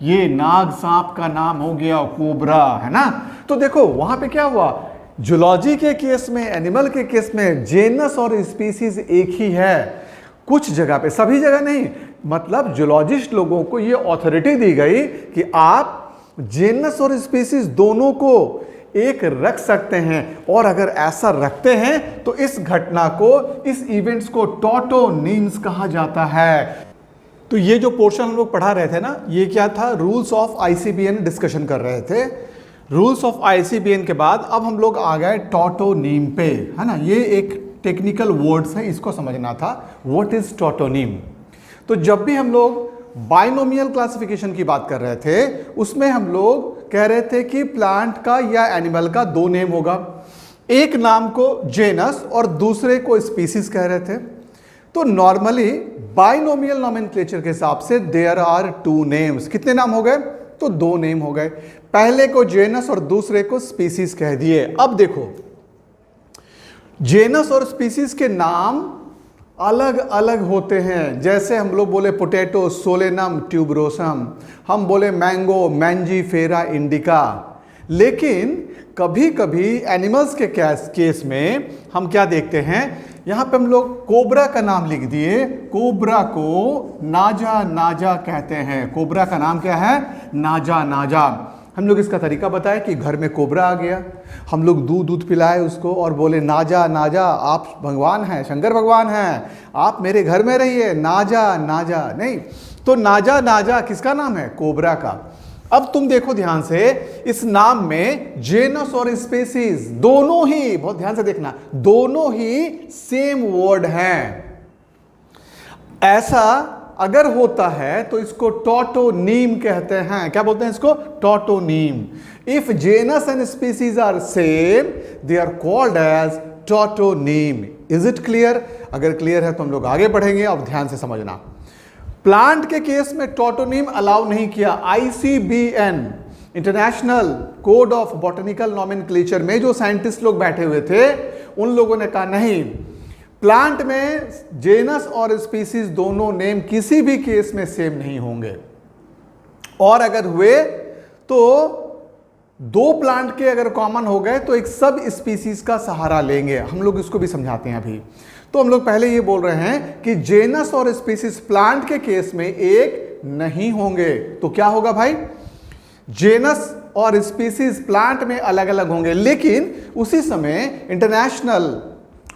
ये नाग सांप का नाम हो गया कोबरा, है ना। तो देखो वहां पे क्या हुआ, जूलॉजी के केस में, एनिमल के केस में जेनस और स्पीसीज एक ही है। कुछ जगह पे, सभी जगह नहीं, मतलब जूलॉजिस्ट लोगों को ये अथॉरिटी दी गई कि आप जेनस और स्पीसीज दोनों को एक रख सकते हैं, और अगर ऐसा रखते हैं तो इस घटना को, इस इवेंट्स को टॉटोनिम्स कहा जाता है। तो ये जो पोर्शन हम लोग पढ़ा रहे थे ना, ये क्या था? रूल्स ऑफ आईसीबीएन डिस्कशन कर रहे थे। रूल्स ऑफ आईसीबीएन के बाद अब हम लोग आ गए टॉटोनीम पे, है ना। ये एक टेक्निकल वर्ड्स है, इसको समझना था। What is tautonym? तो जब भी हम लोग बाइनोमियल क्लासिफिकेशन की बात कर रहे थे उसमें हम लोग कह रहे थे कि प्लांट का या एनिमल का 2 नेम होगा। एक नाम को जेनस और दूसरे को स्पीसीज कह रहे थे। तो नॉर्मली बाइनोमियल नॉमेनक्लेचर के हिसाब से देयर आर 2 नेम्स। कितने नाम हो गए? तो 2 नेम हो गए। पहले को जेनस और दूसरे को स्पीसीज कह दिए। अब देखो, जेनस और स्पीसीज के नाम अलग अलग होते हैं। जैसे हम लोग बोले पोटैटो सोलेनम ट्यूबरोसम, हम बोले मैंगो मैंजीफेरा इंडिका। लेकिन कभी कभी एनिमल्स के केस में हम क्या देखते हैं, यहां पे हम लोग कोबरा का नाम लिख दिए, कोबरा को नाजा नाजा कहते हैं। कोबरा का नाम क्या है? नाजा नाजा। हम लोग इसका तरीका बताए कि घर में कोबरा आ गया, हम लोग दूध पिलाए उसको और बोले नाजा नाजा, आप भगवान हैं, शंकर भगवान हैं, आप मेरे घर में रहिए, नाजा नाजा। नहीं, तो नाजा नाजा किसका नाम है? कोबरा का। अब तुम देखो ध्यान से, इस नाम में जेनस और स्पीसीज दोनों ही, बहुत ध्यान से देखना, दोनों ही सेम वर्ड हैं। ऐसा अगर होता है तो इसको टॉटोनीम कहते हैं। क्या बोलते हैं इसको? Tautonym. If genus and species are same they are called as tautonym. Is it clear? अगर क्लियर है तो हम लोग आगे बढ़ेंगे। अब ध्यान से समझना, प्लांट के केस में टॉटोनीम अलाउ नहीं किया। ICBN, international code of botanical nomenclature में जो साइंटिस्ट लोग बैठे हुए थे उन लोगों ने कहा नहीं, प्लांट में जेनस और स्पीसीज दोनों नेम किसी भी केस में सेम नहीं होंगे, और अगर हुए तो दो प्लांट के अगर कॉमन हो गए तो एक सब स्पीसीज का सहारा लेंगे। हम लोग इसको भी समझाते हैं अभी। तो हम लोग पहले ये बोल रहे हैं कि जेनस और स्पीसीज प्लांट के केस में एक नहीं होंगे। तो क्या होगा भाई, जेनस और स्पीसीज प्लांट में अलग अलग होंगे, लेकिन उसी समय international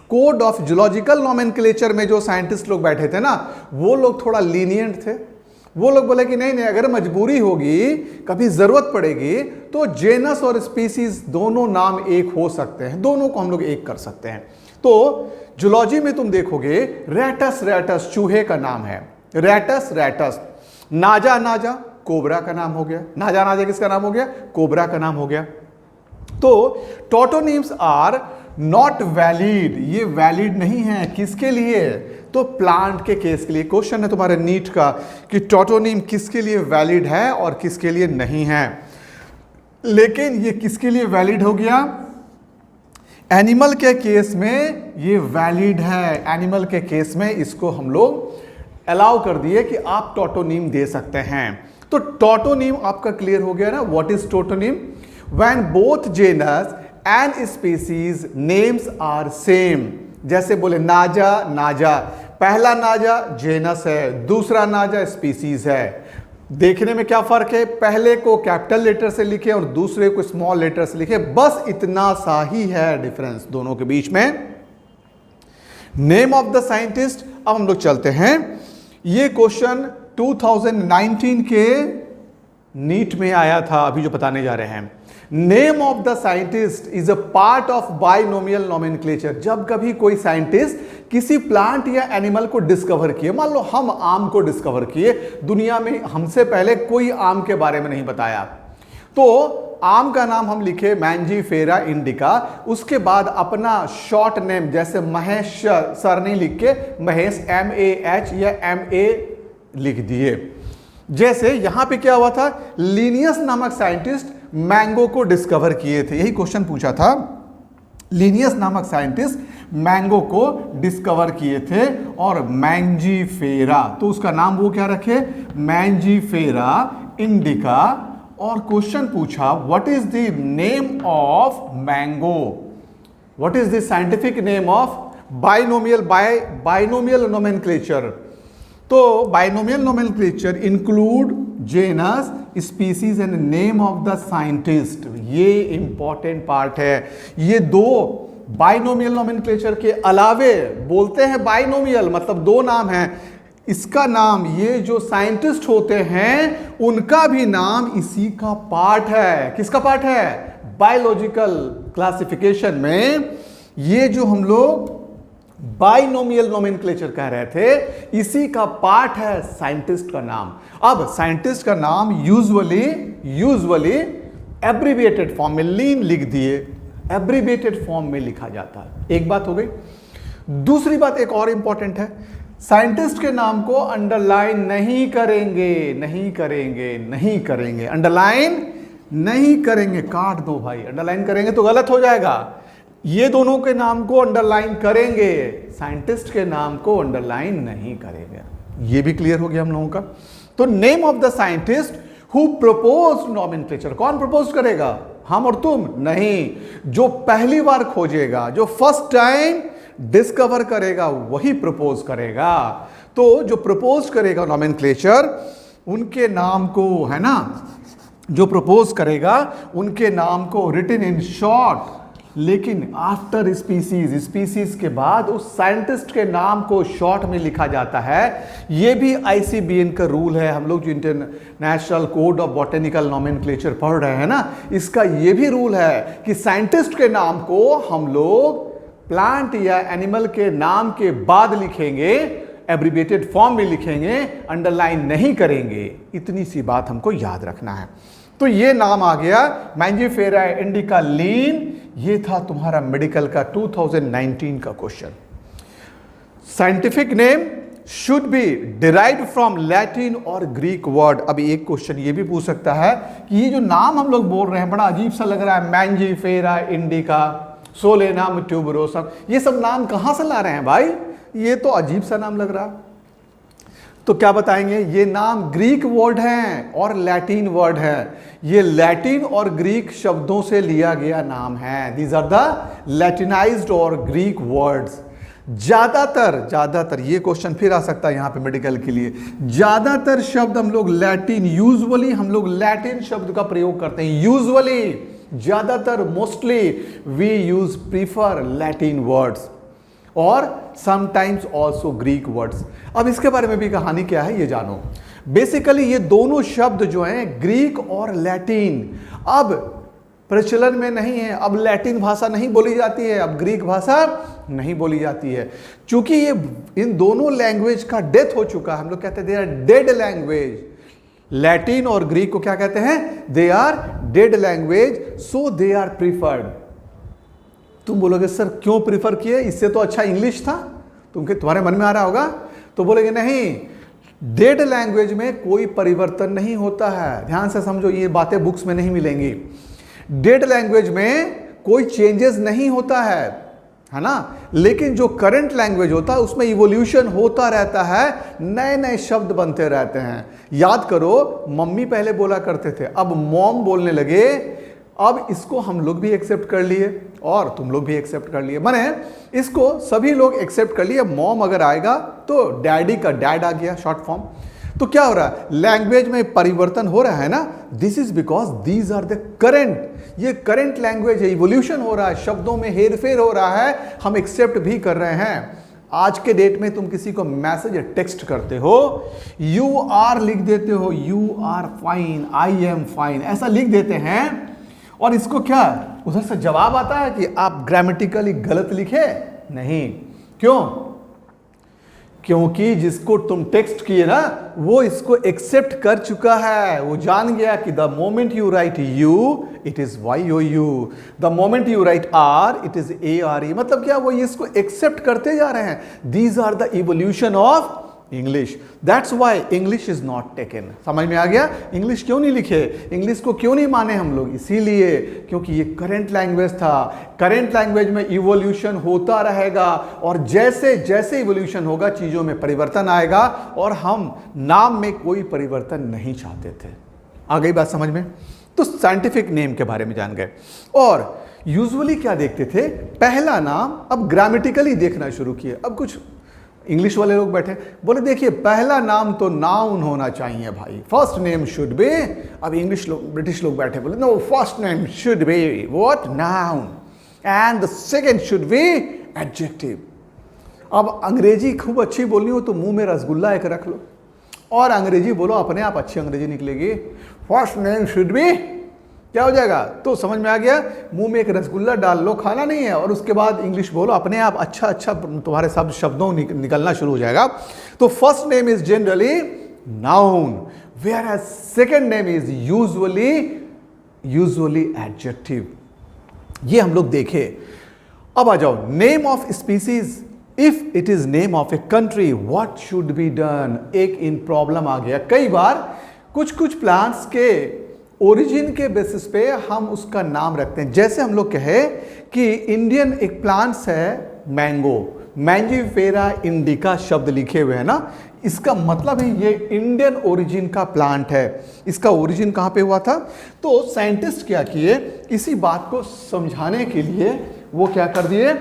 code of zoological nomenclature में जो साइंटिस्ट लोग बैठे थे ना, वो लोग थोड़ा लीनियंट थे। वो लोग बोले कि नहीं नहीं, अगर मजबूरी होगी, कभी जरूरत पड़ेगी, तो जेनस और स्पीसीज दोनों नाम एक हो सकते हैं, दोनों को हम लोग एक कर सकते हैं। तो जूलॉजी में तुम देखोगे रैटस रैटस चूहे का नाम है, रैटस रैटस। नाजा नाजा कोबरा का नाम हो गया, नाजा नाजा किसका नाम हो गया, कोबरा का नाम हो गया। तो टोटोनिम्स आर नॉट वैलिड, ये वैलिड नहीं है, किसके लिए, तो प्लांट के केस के लिए। क्वेश्चन है तुम्हारे नीट का कि टोटोनिम किसके लिए वैलिड है और किसके लिए नहीं है। लेकिन ये किसके लिए वैलिड हो गया, एनिमल के केस में ये वैलिड है। एनिमल के केस में इसको हम लोग अलाउ कर दिए कि आप टोटोनिम दे सकते हैं। तो टोटोनिम आपका क्लियर हो गया ना, what is tautonym, when both genus and species names are same. जैसे बोले नाजा नाजा, पहला नाजा जेनस है, दूसरा नाजा स्पीसीज है। देखने में क्या फर्क है, पहले को कैपिटल लेटर से लिखे और दूसरे को स्मॉल लेटर से लिखे, बस इतना सा ही है डिफरेंस दोनों के बीच में। नेम ऑफ द साइंटिस्ट, अब हम लोग चलते हैं। ये क्वेश्चन 2019 के नीट में आया था, अभी जो बताने जा रहे हैं। Name of the scientist is a part of binomial nomenclature. जब कभी कोई साइंटिस्ट किसी प्लांट या एनिमल को डिस्कवर किए, मान लो हम आम को डिस्कवर किए, दुनिया में हमसे पहले कोई आम के बारे में नहीं बताया, तो आम का नाम हम लिखे मैंजीफेरा इंडिका, उसके बाद अपना शॉर्ट नेम जैसे महेश सर नहीं लिख के महेश MAH या MA लिख दिए। जैसे यहां पे क्या हुआ था, लिनियस नामक साइंटिस्ट मैंगो को डिस्कवर किए थे, यही क्वेश्चन पूछा था। लिनियस नामक साइंटिस्ट मैंगो को डिस्कवर किए थे और मैंजीफेरा, तो उसका नाम वो क्या रखे, मैंजीफेरा इंडिका। और क्वेश्चन पूछा what is the name of mango, what is the scientific name of binomial nomenclature. तो binomial nomenclature include genus, species and name of the scientist. ये इंपॉर्टेंट पार्ट है। ये दो बाइनोमियल नोमेनक्लेचर के अलावे बोलते हैं बाइनोमियल मतलब दो नाम हैं, इसका नाम, ये जो साइंटिस्ट होते हैं उनका भी नाम इसी का पार्ट है। किसका पार्ट है, बायोलॉजिकल क्लासिफिकेशन में ये जो हम लोग बाइनोमियल नोमेनक्लेचर कह रहे थे, इसी का पार्ट है साइंटिस्ट का नाम। अब साइंटिस्ट का नाम यूजुअली एब्रिविएटेड फॉर्म में, लीन लिख दिए, एब्रिविएटेड फॉर्म में लिखा जाता है। एक बात हो गई। दूसरी बात एक और इंपॉर्टेंट है, साइंटिस्ट के नाम को अंडरलाइन नहीं करेंगे, अंडरलाइन नहीं करेंगे, काट दो भाई, अंडरलाइन करेंगे तो गलत हो जाएगा। ये दोनों के नाम को अंडरलाइन करेंगे, साइंटिस्ट के नाम को अंडरलाइन नहीं करेंगे। ये भी क्लियर हो गया हम लोगों का। तो name of the scientist who propose nomenclature, कौन प्रपोज करेगा, हम और तुम नहीं, जो पहली बार खोजेगा, जो फर्स्ट टाइम डिस्कवर करेगा वही प्रपोज करेगा। तो जो प्रपोज करेगा नोमेनक्लेचर, उनके नाम को, है ना, जो प्रपोज करेगा उनके नाम को रिटन इन शॉर्ट, लेकिन आफ्टर स्पीसीज के बाद उस साइंटिस्ट के नाम को शॉर्ट में लिखा जाता है। यह भी ICBN का रूल है। हम लोग जो international code of botanical nomenclature पढ़ रहे हैं ना, इसका यह भी रूल है कि साइंटिस्ट के नाम को हम लोग प्लांट या एनिमल के नाम के बाद लिखेंगे, एब्रिविएटेड फॉर्म में लिखेंगे, अंडरलाइन नहीं करेंगे। इतनी सी बात हमको याद रखना है। तो ये नाम आ गया मैंजीफेरा इंडिका लीन। ये था तुम्हारा मेडिकल का 2019 का question. Scientific name should B derived from Latin और ग्रीक वर्ड। अभी एक क्वेश्चन ये भी पूछ सकता है कि ये जो नाम हम लोग बोल रहे हैं बड़ा अजीब सा लग रहा है, मैंजीफेरा इंडिका, सोलेनम ट्यूबरोसम, ये सब नाम कहां से ला रहे हैं भाई, ये तो अजीब सा नाम लग रहा। तो क्या बताएंगे, ये नाम ग्रीक वर्ड हैं और लैटिन वर्ड है। ये लैटिन और ग्रीक शब्दों से लिया गया नाम है। दीज आर द लैटिनाइज्ड और ग्रीक वर्ड्स। ज्यादातर ये क्वेश्चन फिर आ सकता है यहां पे मेडिकल के लिए, ज्यादातर शब्द हम लोग लैटिन, यूजुअली हम लोग लैटिन शब्द का प्रयोग करते हैं। यूजुअली, ज्यादातर, mostly we use prefer Latin words और समटाइम्स ऑल्सो ग्रीक वर्ड्स। अब इसके बारे में भी कहानी क्या है ये जानो। बेसिकली ये दोनों शब्द जो हैं ग्रीक और लैटिन अब प्रचलन में नहीं है। अब लैटिन भाषा नहीं बोली जाती है, अब ग्रीक भाषा नहीं बोली जाती है, क्योंकि ये इन दोनों लैंग्वेज का डेथ हो चुका है। हम लोग कहते हैं they are dead language. Latin और ग्रीक को क्या कहते हैं, they are dead language, so they are preferred. तुम बोलोगे सर क्यों प्रीफर किए, इससे तो अच्छा इंग्लिश था, तुम्हारे मन में आ रहा होगा। तो बोलेंगे नहीं, डेड लैंग्वेज में कोई परिवर्तन नहीं होता है। ध्यान से समझो, ये बातें बुक्स में नहीं मिलेंगी। डेड लैंग्वेज में कोई चेंजेस नहीं होता है ना, लेकिन जो करंट लैंग्वेज होता है उसमें इवोल्यूशन होता रहता है, नए नए शब्द बनते रहते हैं। याद करो, मम्मी पहले बोला करते थे, अब मॉम बोलने लगे। अब इसको हम लोग भी एक्सेप्ट कर लिए और तुम लोग भी एक्सेप्ट कर लिए, माने इसको सभी लोग एक्सेप्ट कर लिए। मॉम अगर आएगा तो डैडी का डैड आ गया, शॉर्ट फॉर्म। तो क्या हो रहा है, लैंग्वेज में परिवर्तन हो रहा है ना। This is because these are the current, ये करंट लैंग्वेज है, इवोल्यूशन हो रहा है, शब्दों में हेरफेर हो रहा है, हम एक्सेप्ट भी कर रहे हैं। आज के डेट में तुम किसी को मैसेज टेक्स्ट करते हो, यू आर लिख देते हो, you are fine, I am fine, ऐसा लिख देते हैं, और इसको क्या उधर से जवाब आता है कि आप ग्रामेटिकली गलत लिखे नहीं। क्यों? क्योंकि जिसको तुम टेक्स्ट किए ना वो इसको एक्सेप्ट कर चुका है। वो जान गया कि the moment you write you it is Y O U, the moment you write R it is A R E. मतलब क्या, वो इसको एक्सेप्ट करते जा रहे हैं। These are the evolution of English, that's why English is not taken. समझ में आ गया? इंग्लिश क्यों नहीं लिखे, इंग्लिश को क्यों नहीं माने हम लोग? इसीलिए क्योंकि ये करंट लैंग्वेज था। करंट लैंग्वेज में इवोल्यूशन होता रहेगा, और जैसे जैसे इवोल्यूशन होगा चीजों में परिवर्तन आएगा, और हम नाम में कोई परिवर्तन नहीं चाहते थे। आ गई बात समझ में? तो साइंटिफिक नेम के बारे में जान गए। और यूजुअली क्या देखते थे, पहला नाम, अब ग्रामेटिकली देखना शुरू किए। अब कुछ इंग्लिश वाले लोग बैठे, बोले देखिए पहला नाम तो नाउन होना चाहिए भाई, फर्स्ट नेम शुड बी। अब इंग्लिश लोग, ब्रिटिश लोग बैठे, बोले no, first name should be what, noun, and the second should be adjective. अब अंग्रेजी खूब अच्छी बोलनी हो तो मुंह में रसगुल्ला एक रख लो, और अंग्रेजी बोलो, अपने आप अच्छी अंग्रेजी निकलेगी। फर्स्ट नेम शुड बी, क्या हो जाएगा? तो समझ में आ गया, मुंह में एक रसगुल्ला डाल लो, खाना नहीं है, और उसके बाद इंग्लिश बोलो, अपने आप अच्छा अच्छा तुम्हारे सब शब्दों निकलना शुरू हो जाएगा। तो first name is generally noun, where as second name is usually adjective. ये हम लोग देखे। अब आ जाओ, name of species, if it is name of a country what should be done. एक इन प्रॉब्लम आ गया, कई बार कुछ प्लांट्स के ओरिजिन के बेसिस पे हम उसका नाम रखते हैं। जैसे हम लोग कहे कि इंडियन एक प्लांट्स है मैंगो, मैंजीफेरा इंडिका शब्द लिखे हुए हैं ना, इसका मतलब है ये इंडियन ओरिजिन का प्लांट है। इसका ओरिजिन कहाँ पे हुआ था? तो साइंटिस्ट क्या किए, इसी बात को समझाने के लिए वो क्या कर दिए,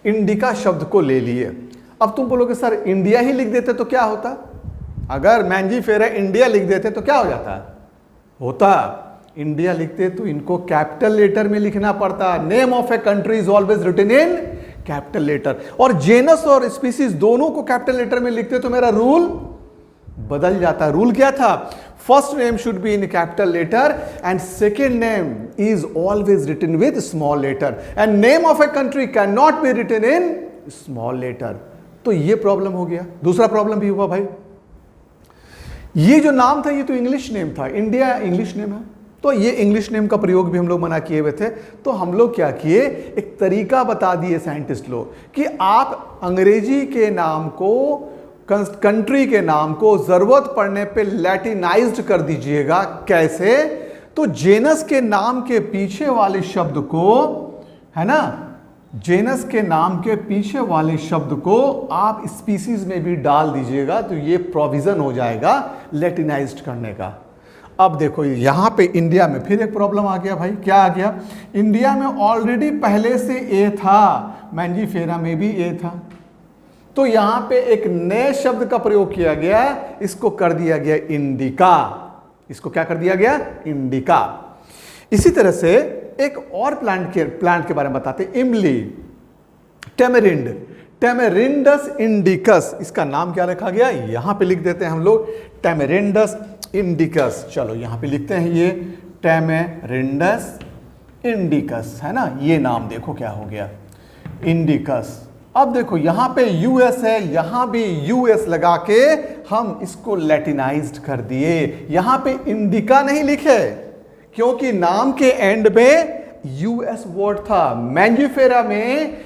इंडिका शब्द को ले लिए। अब तुम बोलोगे सर इंडिया ही लिख देते तो क्या होता? अगर मैंजीफेरा इंडिया लिख देते तो क्या हो जाता? होता इंडिया लिखते तो इनको कैपिटल लेटर में लिखना पड़ता। Name of a country is always written in capital letter, और जेनस और स्पीसीज दोनों को कैपिटल लेटर में लिखते तो मेरा रूल बदल जाता। रूल क्या था? First name should be in capital letter and second name is always written with small letter, and name of a country can not be written in small letter. तो ये प्रॉब्लम हो गया। दूसरा problem भी हुआ भाई, ये जो नाम था ये तो इंग्लिश नेम था, इंडिया इंग्लिश नेम है, तो ये इंग्लिश नेम का प्रयोग भी हम लोग मना किए हुए थे। तो हम लोग क्या किए, एक तरीका बता दिए साइंटिस्ट लोग कि आप अंग्रेजी के नाम को, कंट्री के नाम को जरूरत पड़ने पे लैटिनाइज्ड कर दीजिएगा। कैसे? तो जेनस के नाम के पीछे वाले शब्द को, है ना, जेनस के नाम के पीछे वाले शब्द को आप स्पीसीज में भी डाल दीजिएगा तो ये प्रोविजन हो जाएगा लैटिनाइज्ड करने का। अब देखो यहां पे इंडिया में फिर एक प्रॉब्लम आ गया भाई। क्या आ गया? इंडिया में ऑलरेडी पहले से ए था, मैंजीफेरा में भी ए था, तो यहां पे एक नए शब्द का प्रयोग किया गया, इसको कर दिया गया इंडिका। इसको क्या कर दिया गया? इंडिका। इसी तरह से एक और प्लांट के बारे में बताते हैं, इमली, टेमेरिंड, टेमेरिंडस इंडिकस। इसका नाम क्या रखा गया? यहां पे लिख देते हैं हम लोग टेमेरिंडस इंडिकस। चलो यहां पे लिखते हैं ये टेमेरिंडस इंडिकस, है ना। ये नाम देखो क्या हो गया, इंडिकस। अब देखो यहां पे यूएस है, यहां भी यूएस लगा के हम इसको लैटिनाइज्ड कर दिए। यहां पे इंडिका नहीं लिखे क्योंकि नाम के एंड में यूएस वर्ड था। मैंजीफेरा में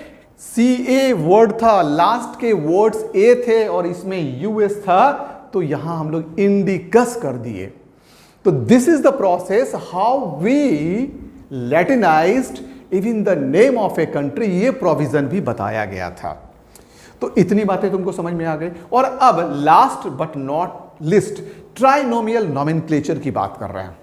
सीए वर्ड था, लास्ट के वर्ड्स ए थे और इसमें यूएस था, तो यहां हम लोग इंडिकस कर दिए। तो this is the process how we Latinized even the name of a country. ये प्रोविजन भी बताया गया था। तो इतनी बातें तुमको समझ में आ गई। और अब last but not list, trinomial nomenclature की बात कर रहे हैं।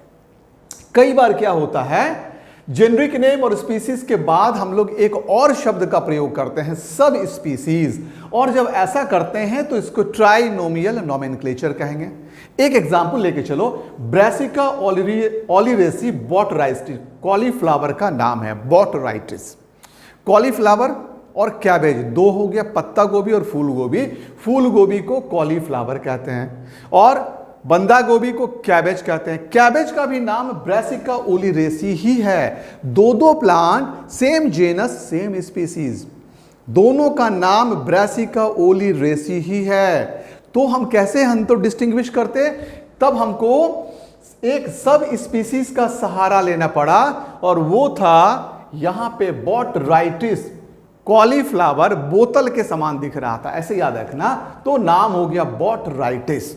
कई बार क्या होता है, जेनरिक नेम और स्पीसीज के बाद हम लोग एक और शब्द का प्रयोग करते हैं, सब स्पीसीज, और जब ऐसा करते हैं तो इसको ट्राइनोमियल नोमेनक्लेचर कहेंगे। एक एग्जांपल लेके चलो, ब्रासिका ओलिरेसी बोटराइटिस, कॉलीफ्लावर का नाम है बोटराइटिस। कॉलीफ्लावर और कैबेज दो हो गया, पत्ता गोभी और फूल गोभी। फूल गोभी को कॉलीफ्लावर कहते हैं और बंदा गोभी को कैबेज कहते हैं। कैबेज का भी नाम ब्रासिका ओलिरेसी ही है। दो plant, same genus same species, दोनों का नाम ब्रासिका ओलिरेसी ही है। तो हम कैसे हम तो डिस्टिंग्विश करते, तब हमको एक सब स्पीसीज का सहारा लेना पड़ा और वो था यहां पे बोटराइटिस। कॉलीफ्लावर बोतल के समान दिख रहा था, ऐसे याद रखना, तो नाम हो गया बोटराइटिस।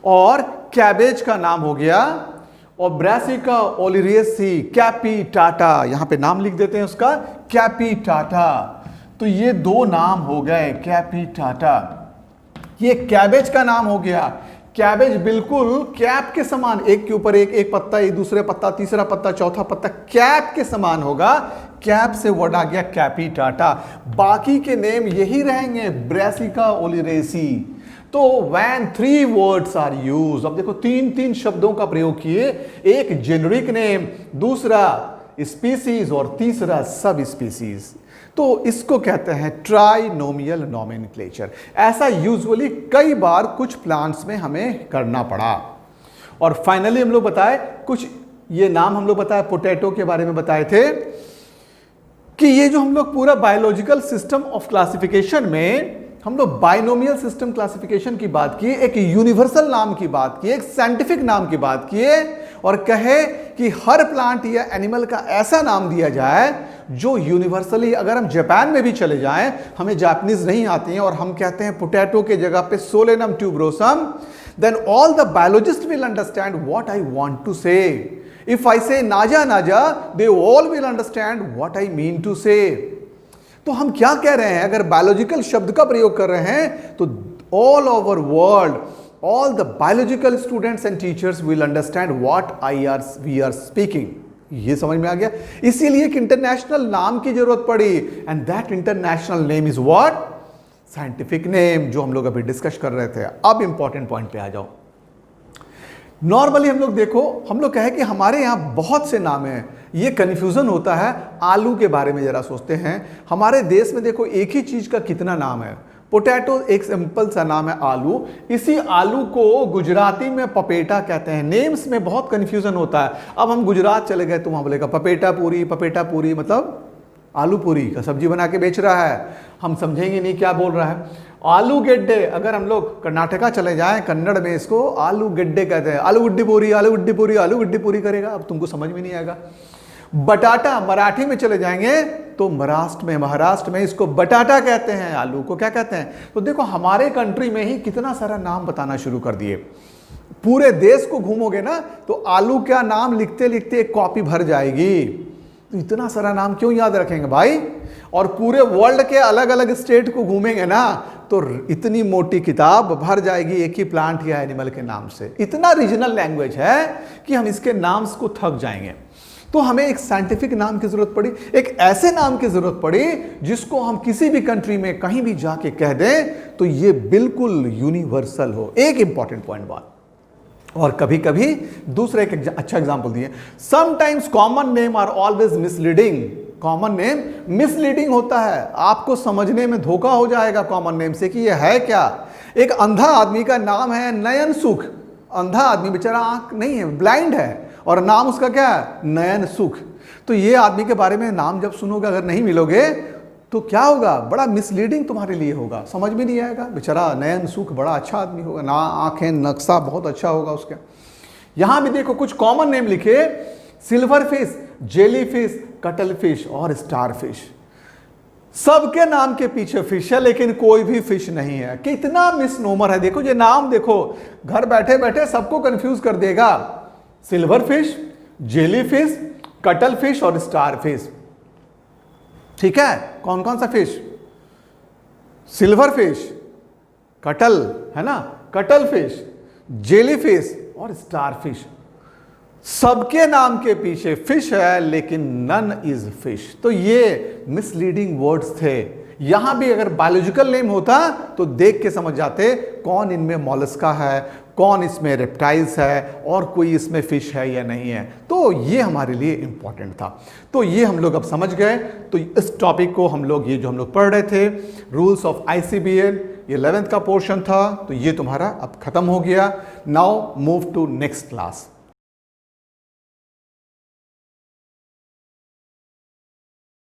और कैबेज का नाम हो गया और ब्रासिका ओलिरेसी कैपिटाटा, यहां पे नाम लिख देते हैं उसका कैपिटाटा। तो ये दो नाम हो गए कैपिटाटा। ये कैबेज का नाम हो गया। कैबेज बिल्कुल कैप के समान, एक के ऊपर एक पत्ता, एक दूसरे पत्ता, तीसरा पत्ता, चौथा पत्ता, कैप के समान होगा। कैप से वर्ड आ गया कैपिटाटा। बाकी के नेम यही रहेंगे, ब्रासिका ओलिरेसी। तो when 3 words are used, अब देखो तीन शब्दों का प्रयोग किए, एक जेनरिक नेम, दूसरा स्पीसीज और तीसरा सब स्पीसीज, तो इसको कहते हैं ट्राइनोमियल नोमेनक्लेचर। ऐसा यूजुअली कई बार कुछ प्लांट्स में हमें करना पड़ा। और फाइनली हम लोग बताए कुछ ये नाम हम लोग बताए, पोटैटो के बारे में बताए थे कि ये जो हम लोग पूरा बायोलॉजिकल सिस्टम ऑफ क्लासिफिकेशन में हम लोग बाइनोमियल सिस्टम क्लासिफिकेशन की बात किए, एक यूनिवर्सल नाम की बात किए, एक साइंटिफिक नाम की बात किए और कहे कि हर प्लांट या एनिमल का ऐसा नाम दिया जाए जो यूनिवर्सली, अगर हम जापान में भी चले जाएं, हमें जापानीज नहीं आती हैं और हम कहते हैं पोटैटो के जगह पे Solanum tuberosum, then all the biologists will understand what I want to say. If I say Naja naja, they all will understand what I mean to say. तो हम क्या कह रहे हैं, अगर बायोलॉजिकल शब्द का प्रयोग कर रहे हैं तो all over world, all the biological students and teachers will understand what we are speaking. ये समझ में आ गया। इसीलिए एक इंटरनेशनल नाम की जरूरत पड़ी, and that international name is what, scientific name, जो हम लोग अभी डिस्कस कर रहे थे। अब इंपॉर्टेंट पॉइंट पे आ जाओ। नॉर्मली हम लोग देखो, हम लोग कहे कि हमारे यहाँ बहुत से नाम हैं, ये कन्फ्यूजन होता है। आलू के बारे में जरा सोचते हैं, हमारे देश में देखो एक ही चीज का कितना नाम है। पोटैटो एक सिंपल सा नाम है आलू, इसी आलू को गुजराती में पपेटा कहते हैं। नेम्स में बहुत कन्फ्यूजन होता है। अब हम गुजरात चले गए तो वहां बोलेगा पपेटा पूरी मतलब आलू पूरी का सब्जी बना के बेच रहा है, हम समझेंगे नहीं क्या बोल रहा है। आलू गेड्डे, अगर हम लोग कर्नाटका चले जाएं, कन्नड़ में इसको आलू गेड्डे कहते हैं। आलू गुड्डी पूरी करेगा, अब तुमको समझ में नहीं आएगा। बटाटा, मराठी में चले जाएंगे तो महाराष्ट्र में इसको बटाटा कहते हैं, आलू को क्या कहते हैं। तो देखो हमारे कंट्री में ही कितना सारा नाम बताना शुरू कर दिए। पूरे देश को घूमोगे ना तो आलू का नाम लिखते लिखते एक कॉपी भर जाएगी। तो इतना सारा नाम क्यों याद रखेंगे भाई। और पूरे वर्ल्ड के अलग अलग स्टेट को घूमेंगे ना तो इतनी मोटी किताब भर जाएगी एक ही प्लांट या एनिमल के नाम से। इतना रीजनल लैंग्वेज है कि हम इसके नाम्स को थक जाएंगे। तो हमें एक साइंटिफिक नाम की जरूरत पड़ी, एक ऐसे नाम की जरूरत पड़ी जिसको हम किसी भी कंट्री में कहीं भी जाके कह दें तो ये बिल्कुल यूनिवर्सल हो। एक इंपॉर्टेंट पॉइंट बात, और कभी कभी दूसरा एक अच्छा एग्जांपल दिए, sometimes common name are always misleading. Common name misleading होता है, आपको समझने में धोखा हो जाएगा कॉमन नेम से कि ये है क्या। एक अंधा आदमी का नाम है नयन सुख। अंधा आदमी बेचारा आंख नहीं है, ब्लाइंड है, और नाम उसका क्या है, नयन सुख। तो ये आदमी के बारे में नाम जब सुनोगे, अगर नहीं मिलोगे तो क्या होगा, बड़ा मिसलीडिंग तुम्हारे लिए होगा, समझ में नहीं आएगा। बेचारा नयन सुख बड़ा अच्छा आदमी होगा, ना आंखें नक्शा बहुत अच्छा होगा उसका। यहां भी देखो कुछ कॉमन नेम लिखे, silver fish, jelly fish, cuttle fish और स्टार फिश। सबके नाम के पीछे फिश है लेकिन कोई भी फिश नहीं है। कितना मिसनोमर है, देखो ये नाम देखो, घर बैठे बैठे सबको कंफ्यूज कर देगा। Silver fish, jelly fish, cuttle fish और स्टार फिश। ठीक है, कौन कौन सा फिश, सिल्वर फिश, कटल है ना, कटल फिश, जेली फिश और स्टार फिश। सबके नाम के पीछे फिश है लेकिन नन इज फिश। तो ये मिसलीडिंग वर्ड्स थे। यहां भी अगर बायोलॉजिकल नेम होता तो देख के समझ जाते कौन इनमें मॉलस्का है, कौन इसमें रेप्टाइल्स है और कोई इसमें फिश है या नहीं है। तो ये हमारे लिए इंपॉर्टेंट था। तो ये हम लोग अब समझ गए। तो इस टॉपिक को हम लोग, ये जो हम लोग पढ़ रहे थे रूल्स ऑफ ICBL, ये 11th का पोर्शन था, तो ये तुम्हारा अब खत्म हो गया। Now move to next class.